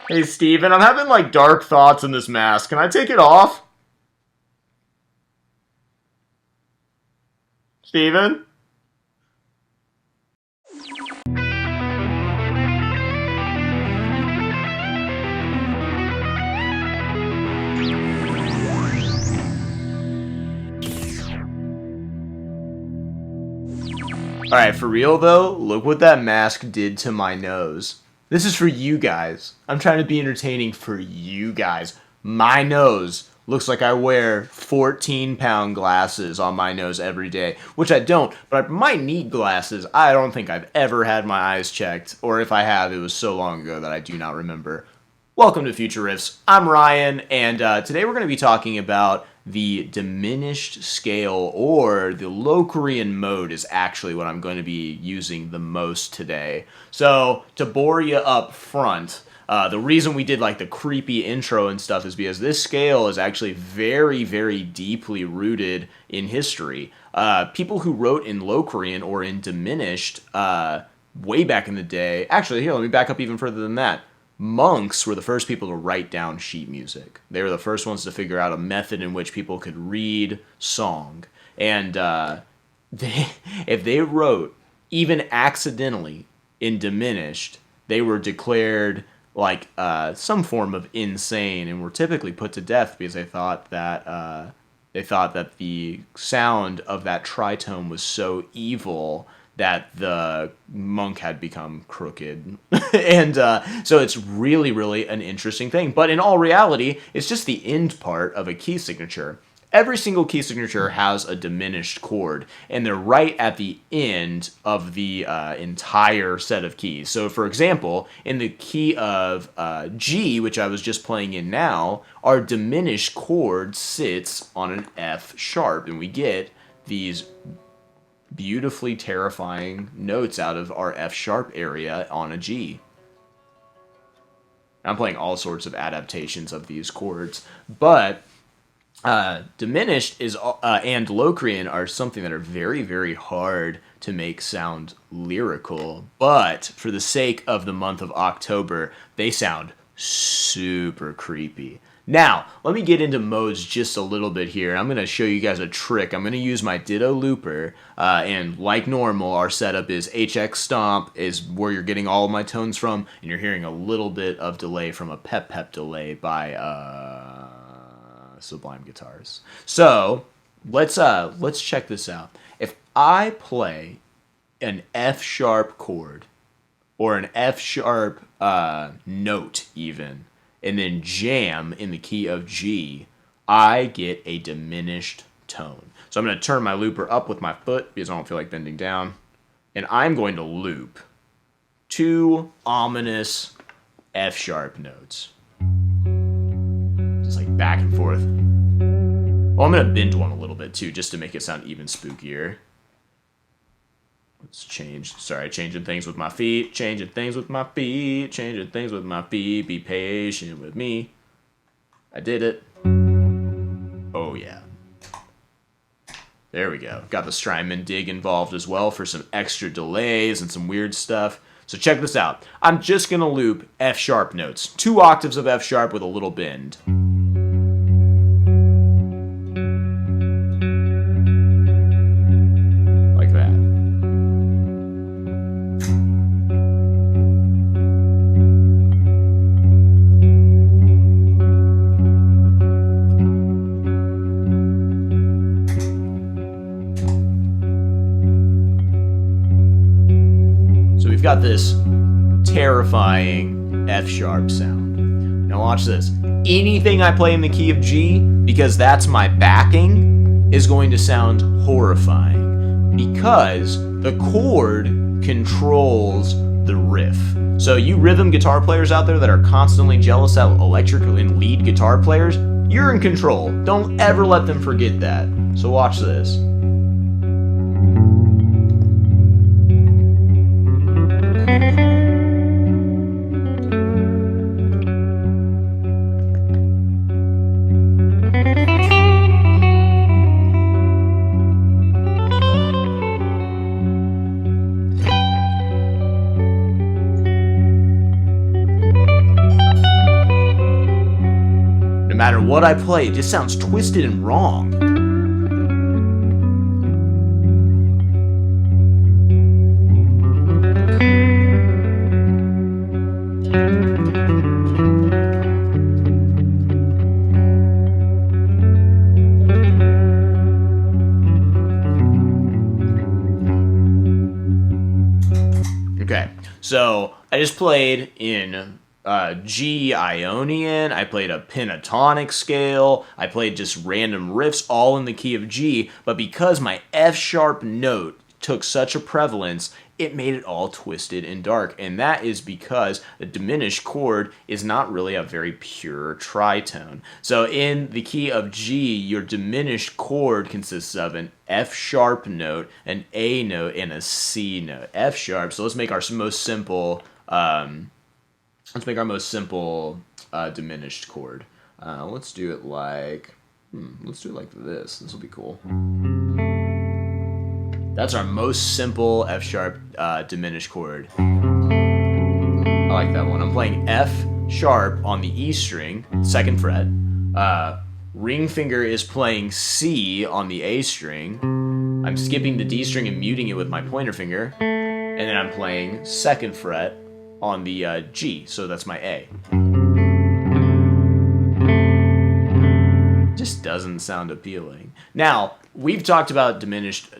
Hey, Steven, I'm having, like, dark thoughts in this mask. Can I take it off? Steven? Alright, for real though, look what that mask did to my nose. This is for you guys. I'm trying to be entertaining for you guys. My nose looks like I wear 14-pound glasses on my nose every day, which I don't, but I might need glasses. I don't think I've ever had my eyes checked, or if I have, it was so long ago that I do not remember. Welcome to Futureriffs. I'm Ryan, and today we're going to be talking about the diminished scale, or the Locrian mode is actually what I'm going to be using the most today. So, to bore you up front, the reason we did like the creepy intro and stuff is because this scale is actually very, very deeply rooted in history. People who wrote in Locrian or in Diminished way back in the day, actually, here, let me back up even further than that. Monks were the first people to write down sheet music. They were the first ones to figure out a method in which people could read song. And if they wrote, even accidentally, in Diminished, they were declared like some form of insane and were typically put to death because they thought that the sound of that tritone was so evil that the monk had become crooked. And so it's really, really an interesting thing. But in all reality, it's just the end part of a key signature. Every single key signature has a diminished chord, and they're right at the end of the entire set of keys. So, for example, in the key of G, which I was just playing in now, our diminished chord sits on an F sharp, and we get these beautifully terrifying notes out of our F sharp area on a G. I'm playing all sorts of adaptations of these chords, but Diminished is and Locrian are something that are very, very hard to make sound lyrical, but for the sake of the month of October, they sound super creepy. Now, let me get into modes just a little bit here. I'm going to show you guys a trick. I'm going to use my Ditto looper, and like normal, our setup is HX Stomp is where you're getting all of my tones from, and you're hearing a little bit of delay from a pep delay by Sublime Guitars. So, let's check this out. If I play an F sharp chord, or an F sharp note even, and then jam in the key of G, I get a diminished tone. So I'm going to turn my looper up with my foot because I don't feel like bending down. And I'm going to loop two ominous F sharp notes. Just like back and forth. Well, I'm going to bend one a little bit too, just to make it sound even spookier. Let's change. Sorry, changing things with my feet. Changing things with my feet. Changing things with my feet. Be patient with me. I did it. Oh, yeah. There we go. Got the Strymon dig involved as well for some extra delays and some weird stuff. So check this out. I'm just going to loop F sharp notes. 2 octaves of F sharp with a little bend. We've got this terrifying F sharp sound. Now watch this. Anything I play in the key of G, because that's my backing, is going to sound horrifying. Because the chord controls the riff. So you rhythm guitar players out there that are constantly jealous of electric and lead guitar players, you're in control. Don't ever let them forget that. So watch this. matter what I play, it just sounds twisted and wrong. Okay, so I just played in G Ionian, I played a pentatonic scale, I played just random riffs all in the key of G, but because my F sharp note took such a prevalence, it made it all twisted and dark, and that is because the diminished chord is not really a very pure tritone. So in the key of G, your diminished chord consists of an F sharp note, an A note, and a C note. F sharp. So let's make our most simple. Diminished chord. Let's do it like. Let's do it like this. This will be cool. That's our most simple F sharp diminished chord. I like that one. I'm playing F sharp on the E string, 2nd fret. Ring finger is playing C on the A string. I'm skipping the D string and muting it with my pointer finger. And then I'm playing 2nd fret on the G, so that's my A. Just doesn't sound appealing. Now, we've talked about diminished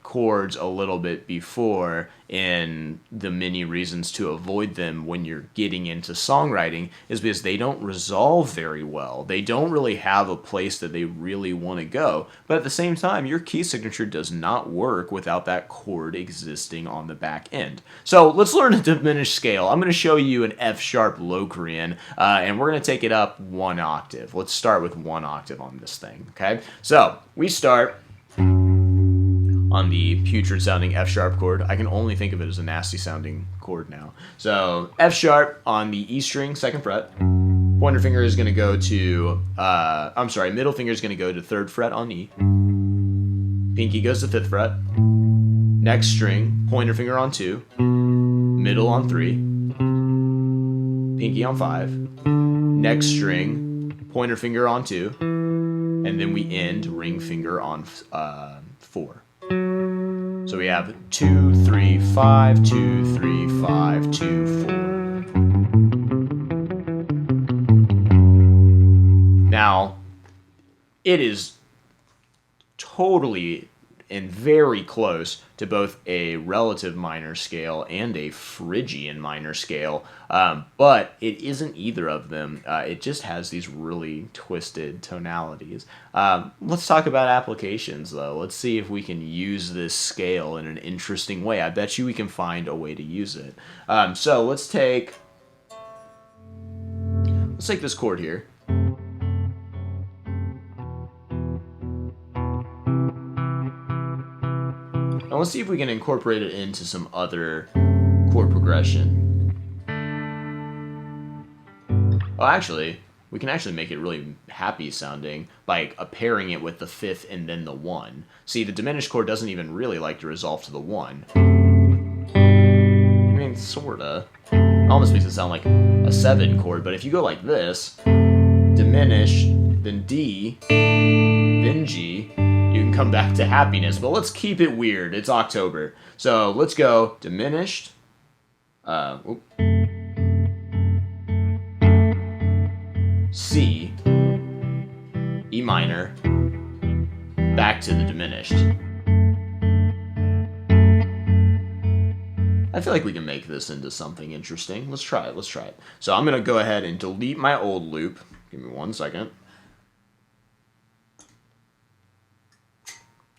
chords a little bit before in the many reasons to avoid them when you're getting into songwriting is because they don't resolve very well. They don't really have a place that they really want to go. But at the same time, your key signature does not work without that chord existing on the back end. So let's learn a diminished scale. I'm going to show you an F sharp Locrian, and we're going to take it up 1 octave. Let's start with 1 octave on this thing, okay? So we start on the putrid sounding F sharp chord. I can only think of it as a nasty sounding chord now. So F sharp on the E string, 2nd fret. Pointer finger is going to go to, middle finger is going to go to 3rd fret on E. Pinky goes to 5th fret. Next string, pointer finger on 2. Middle on 3. Pinky on 5. Next string, pointer finger on 2. And then we end ring finger on 4. So we have 2, 3, 5, 2, 3, 5, 2, 4. Now, it is totally and very close to both a relative minor scale and a Phrygian minor scale, but it isn't either of them. It just has these really twisted tonalities. Let's talk about applications, though. Let's see if we can use this scale in an interesting way. I bet you we can find a way to use it. So let's take this chord here. And let's see if we can incorporate it into some other chord progression. Oh, actually, we can actually make it really happy sounding by pairing it with the 5th and then the 1. See, the diminished chord doesn't even really like to resolve to the 1. I mean, sorta. It almost makes it sound like a 7 chord, but if you go like this, diminish, then D, then G, you can come back to happiness, but let's keep it weird. It's October. So let's go diminished. C, E minor, back to the diminished. I feel like we can make this into something interesting. Let's try it. So I'm going to go ahead and delete my old loop. Give me 1 second.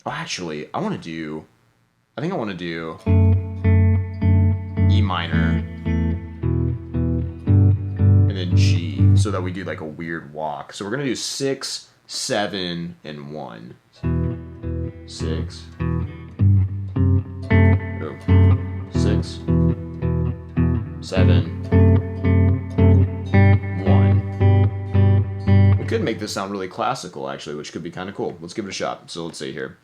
Oh, actually, I think I want to do E minor and then G so that we do like a weird walk. So we're going to do 6, 7, and 1. 6. 6, 7, 1. We could make this sound really classical, actually, which could be kind of cool. Let's give it a shot. So let's see here.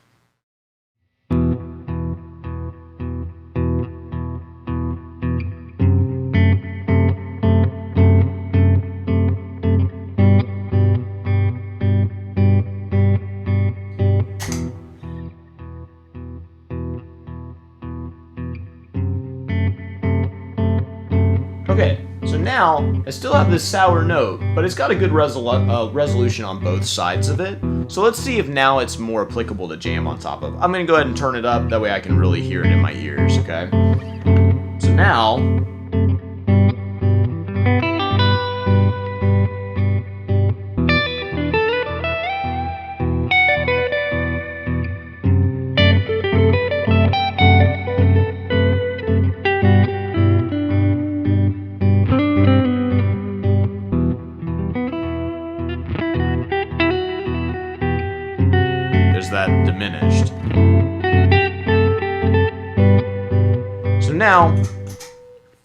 now, I still have this sour note, but it's got a good resolution on both sides of it. So let's see if now it's more applicable to jam on top of. I'm going to go ahead and turn it up, that way I can really hear it in my ears, okay? So now... there's that diminished. So now,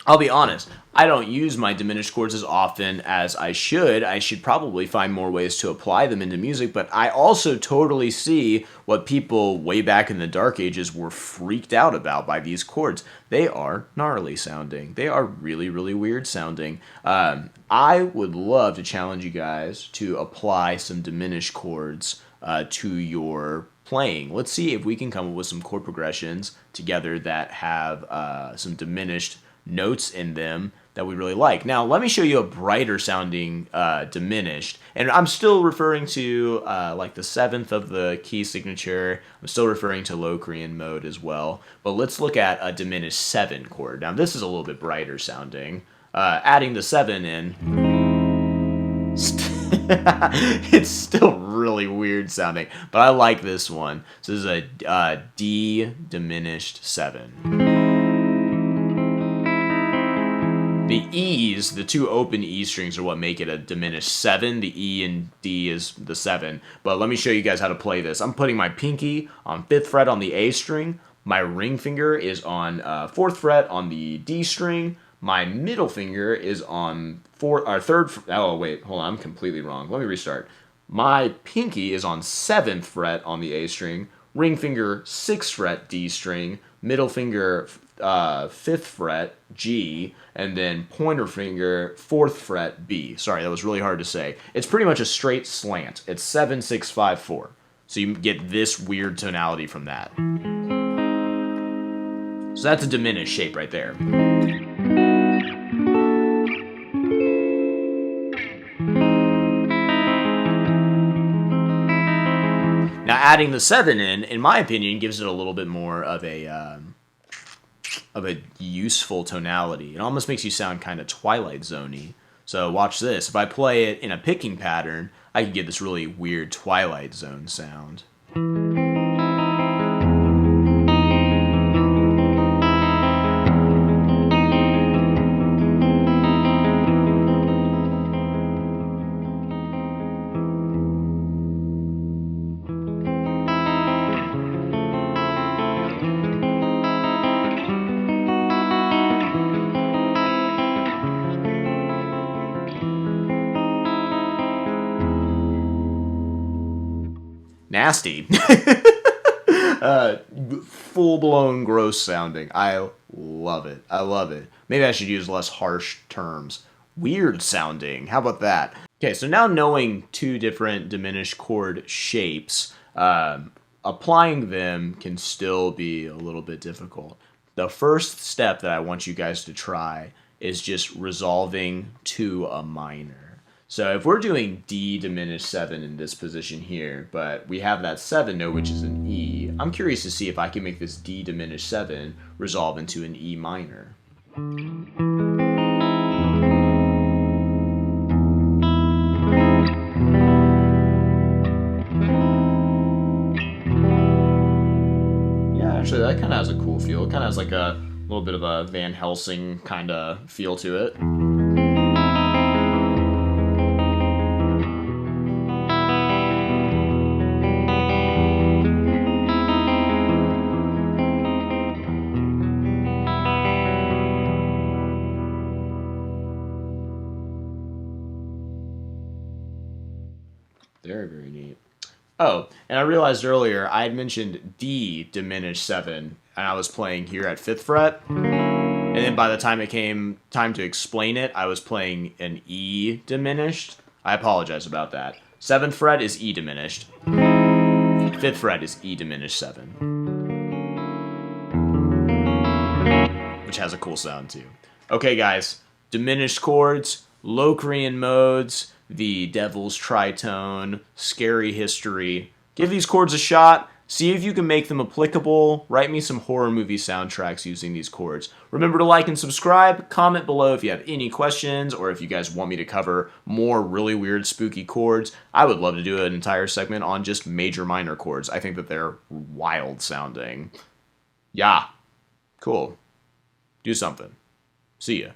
I'll be honest, I don't use my diminished chords as often as I should. I should probably find more ways to apply them into music, but I also totally see what people way back in the Dark Ages were freaked out about by these chords. They are gnarly sounding. They are really, really weird sounding. I would love to challenge you guys to apply some diminished chords to your playing. Let's see if we can come up with some chord progressions together that have some diminished notes in them that we really like. Now, let me show you a brighter sounding diminished. And I'm still referring to like the 7th of the key signature. I'm still referring to Locrian mode as well. But let's look at a diminished 7 chord. Now, this is a little bit brighter sounding. Adding the 7 in... it's still really weird sounding, but I like this one. So this is a D diminished 7. The E's, the two open E strings, are what make it a diminished 7. The E and D is the 7. But let me show you guys how to play this. I'm putting my pinky on 5th fret on the A string. My ring finger is on 4th fret on the D string. My middle finger is on 3rd. Oh, wait, hold on. I'm completely wrong. Let me restart. My pinky is on 7th fret on the A string. Ring finger, 6th fret D string. Middle finger, 5th fret G. And then pointer finger, 4th fret B. Sorry, that was really hard to say. It's pretty much a straight slant. It's 7, 6, 5, 4. So you get this weird tonality from that. So that's a diminished shape right there. Now, adding the 7 in my opinion, gives it a little bit more of a useful tonality. It almost makes you sound kind of Twilight Zone-y. So watch this. If I play it in a picking pattern, I can get this really weird Twilight Zone sound. Nasty. Full-blown gross sounding. I love it. I love it. Maybe I should use less harsh terms. Weird sounding. How about that? Okay, so now knowing two different diminished chord shapes, applying them can still be a little bit difficult. The first step that I want you guys to try is just resolving to a minor. So if we're doing D diminished 7 in this position here, but we have that 7 note, which is an E, I'm curious to see if I can make this D diminished 7 resolve into an E minor. Yeah, actually that kind of has a cool feel. It kind of has like a little bit of a Van Helsing kind of feel to it. Very, very neat. Oh, and I realized earlier I had mentioned D diminished 7, and I was playing here at 5th fret. And then by the time it came time to explain it, I was playing an E diminished. I apologize about that. 7th fret is E diminished. 5th fret is E diminished 7. Which has a cool sound too. Okay, guys. Diminished chords, Locrian modes, the Devil's Tritone, Scary History. Give these chords a shot. See if you can make them applicable. Write me some horror movie soundtracks using these chords. Remember to like and subscribe. Comment below if you have any questions or if you guys want me to cover more really weird, spooky chords. I would love to do an entire segment on just major minor chords. I think that they're wild sounding. Yeah. Cool. Do something. See ya.